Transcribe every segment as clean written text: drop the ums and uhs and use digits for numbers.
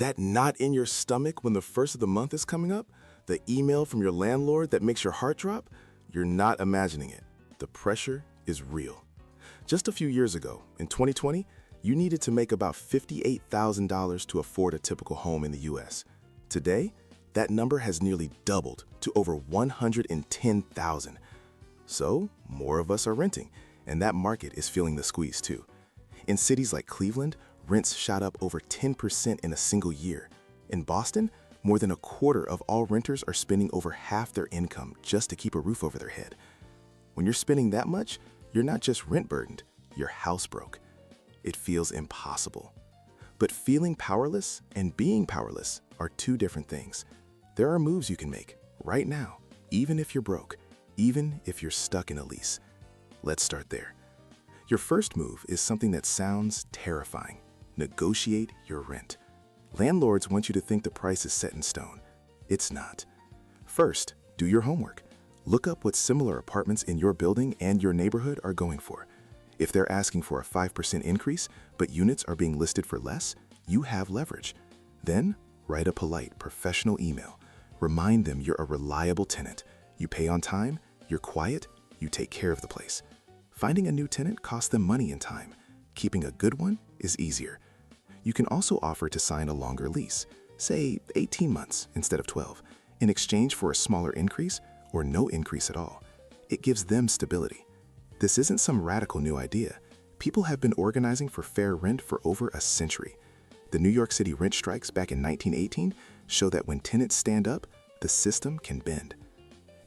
That knot in your stomach when the first of the month is coming up? The email from your landlord that makes your heart drop? You're not imagining it. The pressure is real. Just a few years ago, in 2020, you needed to make about $58,000 to afford a typical home in the US. Today, that number has nearly doubled to over $110,000. So, more of us are renting, and that market is feeling the squeeze too. In cities like Cleveland, rents shot up over 10% in a single year. In Boston, more than a quarter of all renters are spending over half their income just to keep a roof over their head. When you're spending that much, you're not just rent-burdened, you're house-broke. It feels impossible. But feeling powerless and being powerless are two different things. There are moves you can make right now, even if you're broke, even if you're stuck in a lease. Let's start there. Your first move is something that sounds terrifying. Negotiate your rent. Landlords want you to think the price is set in stone. It's not. First, do your homework. Look up what similar apartments in your building and your neighborhood are going for. If they're asking for a 5% increase, but units are being listed for less, you have leverage. Then, write a polite, professional email. Remind them you're a reliable tenant. You pay on time, you're quiet, you take care of the place. Finding a new tenant costs them money and time. Keeping a good one is easier. You can also offer to sign a longer lease, say 18 months instead of 12, in exchange for a smaller increase or no increase at all. It gives them stability. This isn't some radical new idea. People have been organizing for fair rent for over a century. The New York City rent strikes back in 1918 show that when tenants stand up, the system can bend.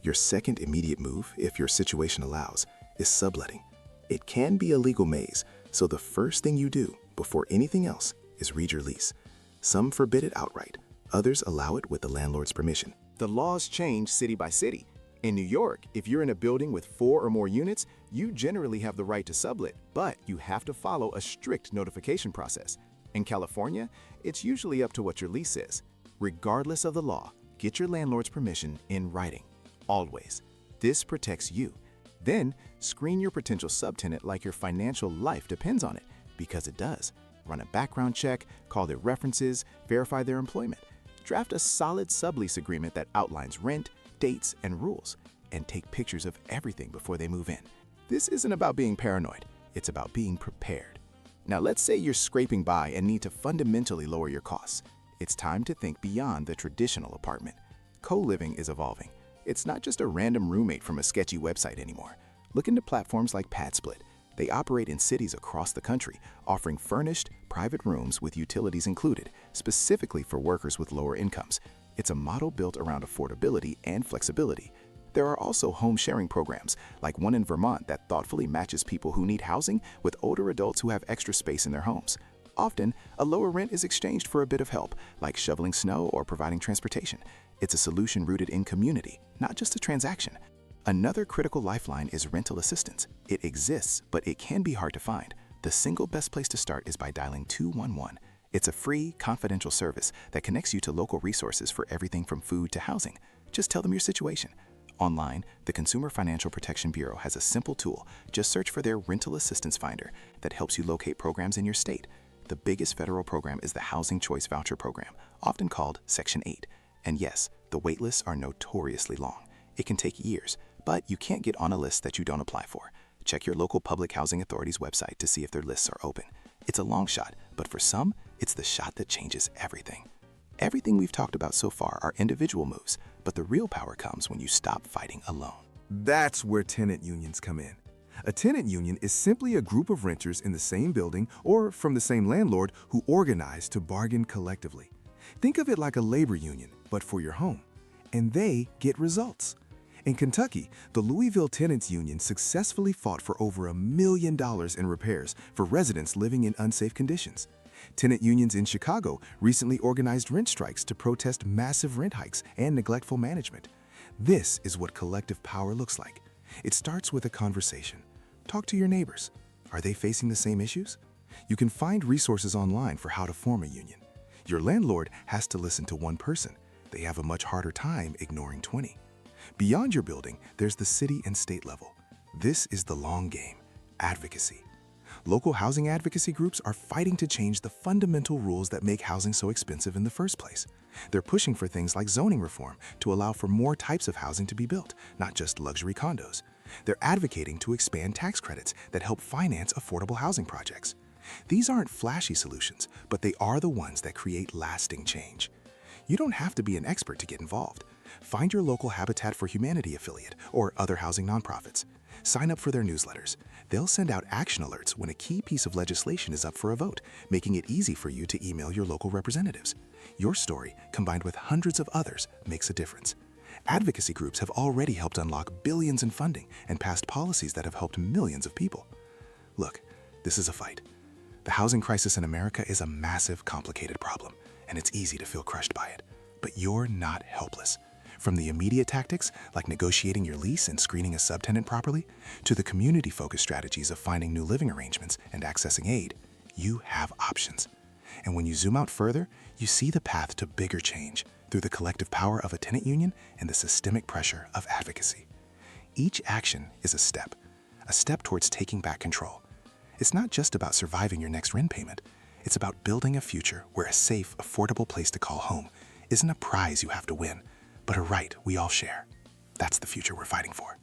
Your second immediate move, if your situation allows, is subletting. It can be a legal maze, so the first thing you do before anything else is read your lease. Some forbid it outright, others allow it with the landlord's permission. The laws change city by city. In New York, if you're in a building with 4 or more units, you generally have the right to sublet, but you have to follow a strict notification process. In California, it's usually up to what your lease says. Regardless of the law, get your landlord's permission in writing. Always. This protects you. Then, screen your potential subtenant like your financial life depends on it, because it does. Run a background check, call their references, verify their employment. Draft a solid sublease agreement that outlines rent, dates, and rules, and take pictures of everything before they move in. This isn't about being paranoid, it's about being prepared. Now let's say you're scraping by and need to fundamentally lower your costs. It's time to think beyond the traditional apartment. Co-living is evolving. It's not just a random roommate from a sketchy website anymore. Look into platforms like PadSplit. They operate in cities across the country, offering furnished, private rooms with utilities included, specifically for workers with lower incomes. It's a model built around affordability and flexibility. There are also home sharing programs, like one in Vermont that thoughtfully matches people who need housing with older adults who have extra space in their homes. Often, a lower rent is exchanged for a bit of help, like shoveling snow or providing transportation. It's a solution rooted in community, not just a transaction. Another critical lifeline is rental assistance. It exists, but it can be hard to find. The single best place to start is by dialing 211. It's a free, confidential service that connects you to local resources for everything from food to housing. Just tell them your situation. Online, the Consumer Financial Protection Bureau has a simple tool. Just search for their Rental Assistance Finder that helps you locate programs in your state. The biggest federal program is the Housing Choice Voucher Program, often called Section 8. And yes, the wait lists are notoriously long. It can take years, but you can't get on a list that you don't apply for. Check your local public housing authority's website to see if their lists are open. It's a long shot, but for some, it's the shot that changes everything. Everything we've talked about so far are individual moves, but the real power comes when you stop fighting alone. That's where tenant unions come in. A tenant union is simply a group of renters in the same building or from the same landlord who organize to bargain collectively. Think of it like a labor union, but for your home. And they get results. In Kentucky, the Louisville Tenants Union successfully fought for over $1 million in repairs for residents living in unsafe conditions. Tenant unions in Chicago recently organized rent strikes to protest massive rent hikes and neglectful management. This is what collective power looks like. It starts with a conversation. Talk to your neighbors. Are they facing the same issues? You can find resources online for how to form a union. Your landlord has to listen to one person. They have a much harder time ignoring 20. Beyond your building, there's the city and state level. This is the long game, advocacy. Local housing advocacy groups are fighting to change the fundamental rules that make housing so expensive in the first place. They're pushing for things like zoning reform to allow for more types of housing to be built, not just luxury condos. They're advocating to expand tax credits that help finance affordable housing projects. These aren't flashy solutions, but they are the ones that create lasting change. You don't have to be an expert to get involved. Find your local Habitat for Humanity affiliate or other housing nonprofits. Sign up for their newsletters. They'll send out action alerts when a key piece of legislation is up for a vote, making it easy for you to email your local representatives. Your story, combined with hundreds of others, makes a difference. Advocacy groups have already helped unlock billions in funding and passed policies that have helped millions of people. Look, this is a fight. The housing crisis in America is a massive, complicated problem, and it's easy to feel crushed by it. But you're not helpless. From the immediate tactics, like negotiating your lease and screening a subtenant properly, to the community-focused strategies of finding new living arrangements and accessing aid, you have options. And when you zoom out further, you see the path to bigger change through the collective power of a tenant union and the systemic pressure of advocacy. Each action is a step towards taking back control. It's not just about surviving your next rent payment. It's about building a future where a safe, affordable place to call home isn't a prize you have to win, but a right we all share. That's the future we're fighting for.